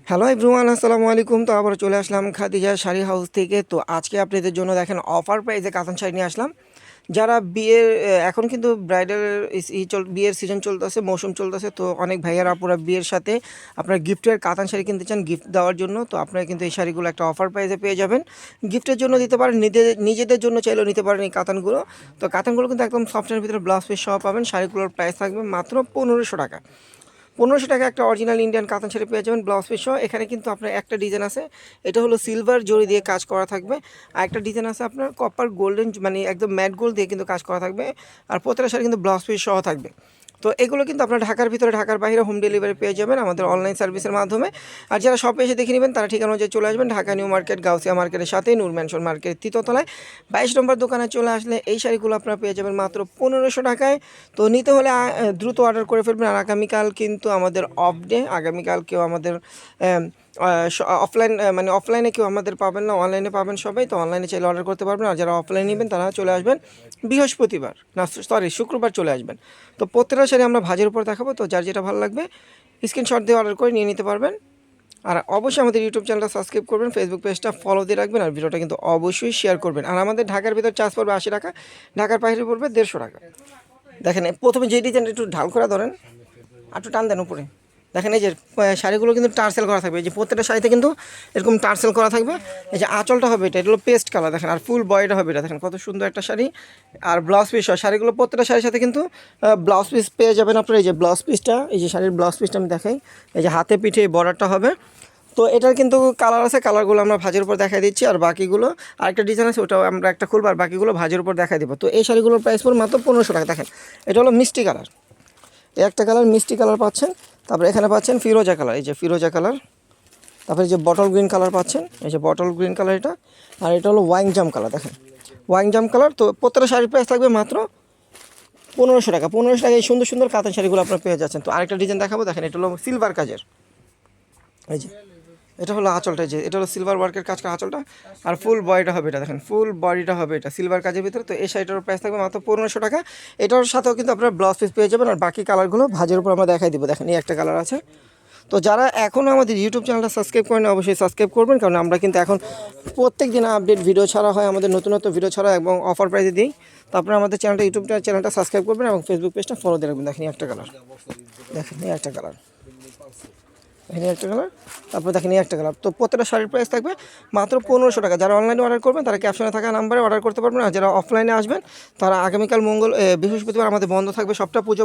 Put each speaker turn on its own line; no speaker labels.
Hello everyone, আসসালামু আলাইকুম। তো আবার চলে আসলাম খাদিজা শাড়ি হাউস থেকে। তো আজকে আপনাদের জন্য দেখেন অফার প্রাইসে কাতান শাড়ি নিয়ে আসলাম। যারা বিয়ের এখন কিন্তু ব্রাইডাল বিয়ের সিজন চলতেছে, মৌসুম চলতেছে। তো অনেক ভাইয়ারা আপুরা বিয়ের সাথে আপনার গিফটের কাতান শাড়ি কিনতে চান গিফট দেওয়ার জন্য। তো আপনারা কিন্তু এই শাড়িগুলো একটা অফার প্রাইসে পেয়ে যাবেন। গিফটের জন্য দিতে পারেন, নিজেদের জন্য চাইলেও নিতে পারেন এই কাতানগুলো। তো কাতানগুলো কিন্তু একদম সফটের ভিতরে ব্লাউজ পিস সহ পাবেন। শাড়িগুলোর প্রাইস থাকবে মাত্র 1500 টাকা। 1500 টাকা একটা অরিজিনাল ইন্ডিয়ান কাতান শাড়ি পেয়ে যাবেন ব্লাউজ পিস সহ। এখানে কিন্তু আপনার একটা ডিজাইন আছে, এটা হলো সিলভার জরি দিয়ে কাজ করা থাকবে। আর একটা ডিজাইন আছে আপনার কপার গোল্ডেন, মানে একদম ম্যাট গোল্ড দিয়ে কিন্তু কাজ করা থাকবে। আর প্রত্যেকটা শাড়ি কিন্তু ব্লাউজ পিস সহ থাকবে। তো এগুলো কিন্তু আপনার ঢাকার ভিতরে, ঢাকার বাইরে হোম ডেলিভারি পেয়ে যাবেন আমাদের অনলাইন সার্ভিসের মাধ্যমে। আর যারা শপে এসে দেখে নেবেন তারা ঠিকানা অনুযায়ী চলে আসবেন ঢাকা নিউ মার্কেট, গাউসিয়া মার্কেটের সাথে নূর ম্যানশন মার্কেট তৃতীয়তলায় 22 নম্বর দোকানে চলে আসলে এই শাড়িগুলো আপনারা পেয়ে যাবেন মাত্র 1500 টাকায়। তো নিতে হলে দ্রুত অর্ডার করে ফেলবেন। আর আগামীকাল কিন্তু আমাদের অফ ডে, আগামীকাল কেউ আমাদের অফলাইন মানে অফলাইনে কেউ আমাদের পাবেন না, অনলাইনে পাবেন সবাই। তো অনলাইনে চাইলে অর্ডার করতে পারবেন। আর যারা অফলাইন নেবেন তারা চলে আসবেন বৃহস্পতিবার, না সরি শুক্রবার চলে আসবেন। তো প্রত্যেকটা শাড়ি আমরা ভাজের উপর দেখাবো। তো যার যেটা ভালো লাগবে স্ক্রিনশট দিয়ে অর্ডার করে নিয়ে নিতে পারবেন। আর অবশ্যই আমাদের ইউটিউব চ্যানেলটা সাবস্ক্রাইব করবেন, ফেসবুক পেজটা ফলো দিয়ে রাখবেন। আর ভিডিওটা কিন্তু অবশ্যই শেয়ার করবেন। আর আমাদের ঢাকার ভিতর চার্জ পড়বে 80 টাকা, ঢাকার বাইরে পড়বে 150 টাকা। দেখেন প্রথমে যে ডিজাইনটা একটু ঢাল করে ধরেন, আর একটু টান দেন উপরে। দেখেন এই যে শাড়িগুলো কিন্তু টার্সেল করা থাকবে। এই যে প্রত্যেকটা শাড়িতে কিন্তু এরকম টার্সেল করা থাকবে। এই যে আঁচলটা হবে এটা হলো পেস্ট কালার দেখেন। আর ফুল বডিটা হবে এটা দেখেন কত সুন্দর একটা শাড়ি। আর ব্লাউজ পিস হয় শাড়িগুলো, প্রত্যেকটা শাড়ির সাথে কিন্তু ব্লাউজ পিস পেয়ে যাবেন আপনারা। এই যে ব্লাউজ পিসটা, এই যে শাড়ির ব্লাউজ পিসটা আমি দেখাই। এই যে হাতে পিঠে এই বর্ডারটা হবে। তো এটার কিন্তু কালার আছে, কালারগুলো আমরা ভাজের উপর দেখাই দিচ্ছি। আর বাকিগুলো আরেকটা ডিজাইন আছে, ওটাও আমরা একটা খুলবো। আর বাকিগুলো ভাজের উপর দেখাই দেবো। তো এই শাড়িগুলোর প্রাইস পড়বে মাত্র 1500 টাকা। দেখেন এটা হলো মিষ্টি কালার, এই একটা কালার মিষ্টি কালার পাচ্ছেন। তারপরে এখানে পাচ্ছেন ফিরোজা কালার, এই যে ফিরোজা কালার। তারপরে এই যে বটল গ্রিন কালার পাচ্ছেন, এই যে বটল গ্রিন কালার এটা। আর এটা হলো ওয়াইন জাম কালার, দেখেন ওয়াইন জাম কালার। তো প্রত্যেকটা শাড়ির প্রাইস থাকবে মাত্র 1500 টাকা। 1500 টাকা এই সুন্দর সুন্দর কাতান শাড়িগুলো আপনারা পেয়ে যাচ্ছেন। তো আরেকটা ডিজাইন দেখাবো, দেখেন এটা হলো সিলভার কাজের। এই যে এটা হলো আঁচলটা, যে এটা হলো সিলভার ওয়ার্কের কাজ করা আঁচলটা। আর ফুল বডিটা হবে এটা, দেখেন ফুল বডিটা হবে এটা সিলভার কাজের ভিতরে। তো এই শাড়িটার প্রাইস থাকবে মাত্র 1500 টাকা। এটার সাথেও কিন্তু আপনারা ব্লাউজ পিস পেয়ে যাবেন। আর বাকি কালারগুলো ভাজের উপর আমরা দেখাই দিব। দেখেন এই একটা কালার আছে। তো যারা এখনও আমাদের ইউটিউব চ্যানেলটা সাবস্ক্রাইব করেন অবশ্যই সাবস্ক্রাইব করবেন, কারণ আমরা কিন্তু এখন প্রত্যেক দিন আপডেট ভিডিও ছাড়া হয়, আমাদের নতুন নতুন ভিডিও ছাড়া এবং অফার প্রাইসে দিই। তারপরে আমাদের ইউটিউব চ্যানেলটা সাবস্ক্রাইব করবেন এবং ফেসবুক পেজটা ফলো দিয়ে রাখবেন। দেখেন এই একটা কালার, দেখেন এই একটা কালার, এখানে একটা কালার। তারপর দেখেন এই একটা কালার। তো প্রত্যেকটা শাড়ির প্রাইস থাকবে মাত্র 1500 টাকা। যারা অনলাইনে অর্ডার করবেন তারা ক্যাপশনে থাকা নাম্বারে অর্ডার করতে পারবেন। আর যারা অফলাইনে আসবেন তারা আগামীকাল বৃহস্পতিবার আমাদের বন্ধ থাকবে সবটা পুজো